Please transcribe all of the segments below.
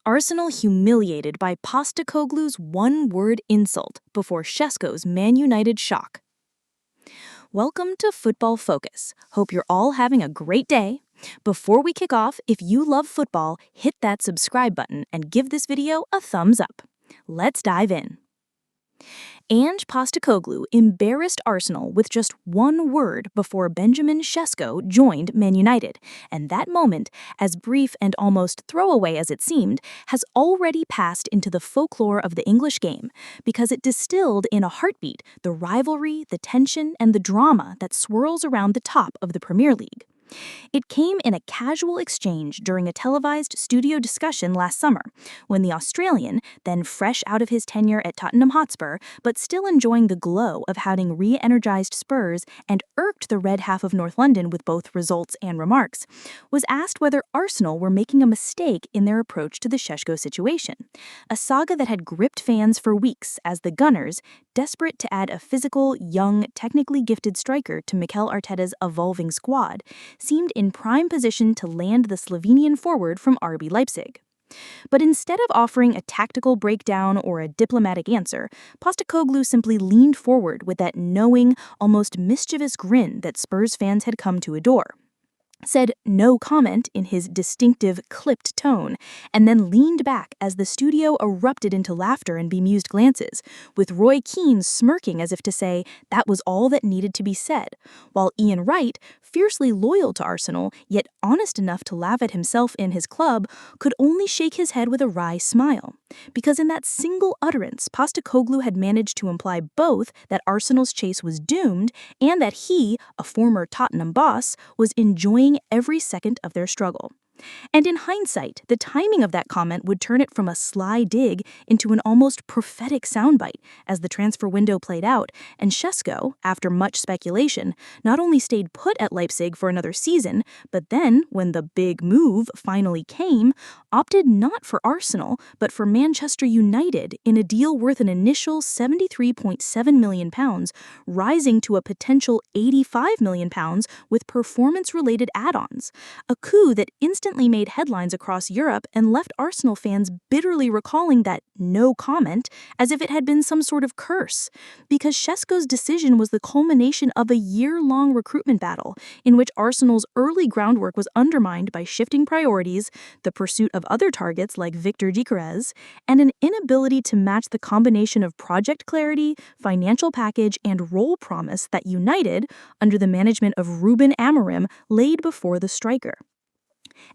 Arsenal humiliated by Postecoglou's one-word insult before Chesco's Man United shock. Welcome to Football Focus. Hope you're all having a great day. Before we kick off, if you love football, hit that subscribe button and give this video a thumbs up. Let's dive in. Ange Postecoglou embarrassed Arsenal with just one word before Benjamin Šeško joined Man United, and that moment, as brief and almost throwaway as it seemed, has already passed into the folklore of the English game because it distilled in a heartbeat the rivalry, the tension, and the drama that swirls around the top of the Premier League. It came in a casual exchange during a televised studio discussion last summer, when the Australian, then fresh out of his tenure at Tottenham Hotspur, but still enjoying the glow of having re-energized Spurs and irked the red half of North London with both results and remarks, was asked whether Arsenal were making a mistake in their approach to the Chesco situation, a saga that had gripped fans for weeks as the Gunners, desperate to add a physical, young, technically gifted striker to Mikel Arteta's evolving squad, seemed in prime position to land the Slovenian forward from RB Leipzig. But instead of offering a tactical breakdown or a diplomatic answer, Postecoglou simply leaned forward with that knowing, almost mischievous grin that Spurs fans had come to adore, said no comment in his distinctive, clipped tone, and then leaned back as the studio erupted into laughter and bemused glances, with Roy Keane smirking as if to say that was all that needed to be said, while Ian Wright, fiercely loyal to Arsenal, yet honest enough to laugh at himself in his club, could only shake his head with a wry smile. Because in that single utterance, Postecoglou had managed to imply both that Arsenal's chase was doomed and that he, a former Tottenham boss, was enjoying every second of their struggle. And in hindsight, the timing of that comment would turn it from a sly dig into an almost prophetic soundbite as the transfer window played out, and Chesco, after much speculation, not only stayed put at Leipzig for another season, but then, when the big move finally came, opted not for Arsenal, but for Manchester United in a deal worth an initial £73.7 million, rising to a potential £85 million with performance-related add-ons, a coup that instantly made headlines across Europe and left Arsenal fans bitterly recalling that no comment as if it had been some sort of curse, because Chesco's decision was the culmination of a year-long recruitment battle in which Arsenal's early groundwork was undermined by shifting priorities, the pursuit of other targets like Victor Gyökeres, and an inability to match the combination of project clarity, financial package, and role promise that United, under the management of Ruben Amorim, laid before the striker.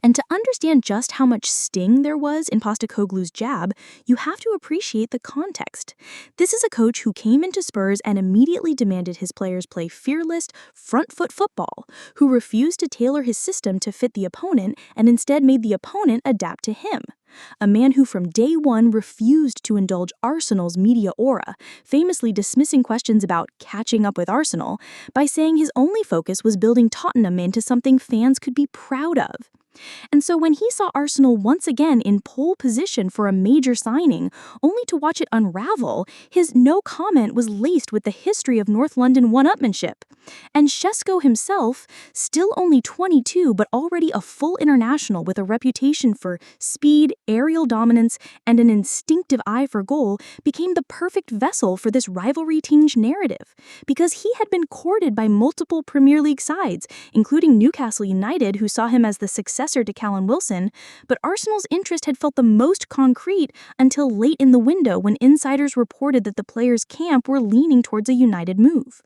And to understand just how much sting there was in Postecoglou's jab, you have to appreciate the context. This is a coach who came into Spurs and immediately demanded his players play fearless, front-foot football, who refused to tailor his system to fit the opponent and instead made the opponent adapt to him. A man who from day one refused to indulge Arsenal's media aura, famously dismissing questions about catching up with Arsenal by saying his only focus was building Tottenham into something fans could be proud of. And so when he saw Arsenal once again in pole position for a major signing, only to watch it unravel, his no comment was laced with the history of North London one-upmanship. And Chesco himself, still only 22 but already a full international with a reputation for speed, aerial dominance, and an instinctive eye for goal, became the perfect vessel for this rivalry-tinged narrative, because he had been courted by multiple Premier League sides, including Newcastle United, who saw him as the successor to Callum Wilson, but Arsenal's interest had felt the most concrete until late in the window when insiders reported that the players' camp were leaning towards a United move.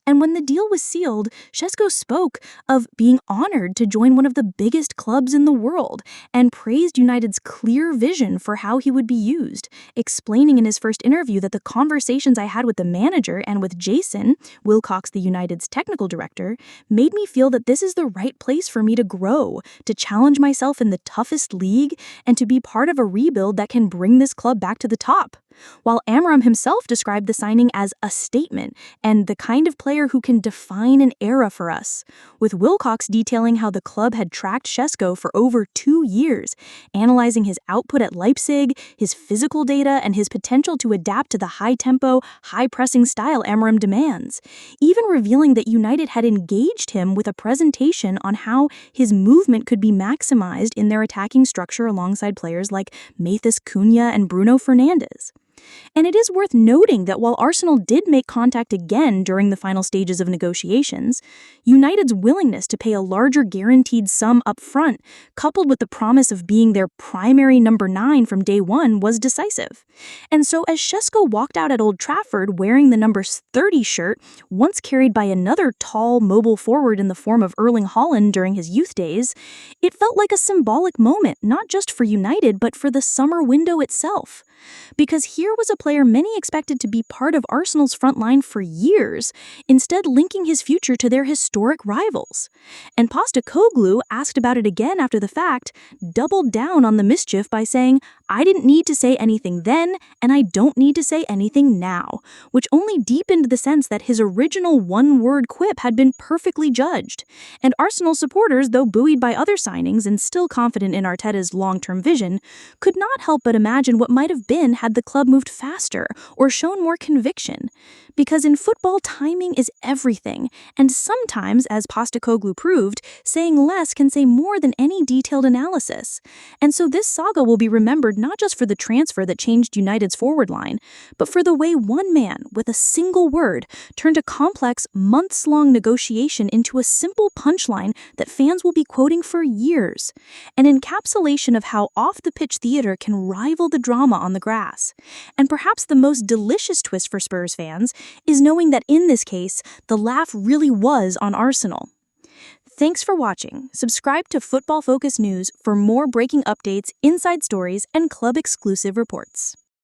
And when the deal was sealed, Chesco spoke of being honored to join one of the biggest clubs in the world and praised United's clear vision for how he would be used, explaining in his first interview that the conversations I had with the manager and with Jason, Wilcox, the United's technical director, made me feel that this is the right place for me to grow, to challenge myself in the toughest league, and to be part of a rebuild that can bring this club back to the top. while Amram himself described the signing as a statement and the kind of player who can define an era for us, with Wilcox detailing how the club had tracked Chesco for over 2 years, analyzing his output at Leipzig, his physical data, and his potential to adapt to the high-tempo, high-pressing style Amram demands, even revealing that United had engaged him with a presentation on how his movement could be maximized in their attacking structure alongside players like Matheus Cunha and Bruno Fernandes. And it is worth noting that while Arsenal did make contact again during the final stages of negotiations, United's willingness to pay a larger guaranteed sum up front, coupled with the promise of being their primary number 9 from day one, was decisive. And so as Chesco walked out at Old Trafford wearing the number 30 shirt, once carried by another tall, mobile forward in the form of Erling Haaland during his youth days, it felt like a symbolic moment, not just for United, but for the summer window itself. Because here was a player many expected to be part of Arsenal's front line for years, instead linking his future to their historic rivals. And Postecoglou, asked about it again after the fact, doubled down on the mischief by saying, "I didn't need to say anything then, and I don't need to say anything now," which only deepened the sense that his original one-word quip had been perfectly judged. And Arsenal supporters, though buoyed by other signings and still confident in Arteta's long-term vision, could not help but imagine what might have been had the club moved faster or shown more conviction. Because in football, timing is everything, and sometimes, as Postecoglou proved, saying less can say more than any detailed analysis. And so this saga will be remembered not just for the transfer that changed United's forward line, but for the way one man, with a single word, turned a complex, months-long negotiation into a simple punchline that fans will be quoting for years. An encapsulation of how off-the-pitch theater can rival the drama on the grass. And perhaps the most delicious twist for Spurs fans is knowing that in this case, the laugh really was on Arsenal. Thanks for watching. Subscribe to Football Focus News for more breaking updates, inside stories, and club-exclusive reports.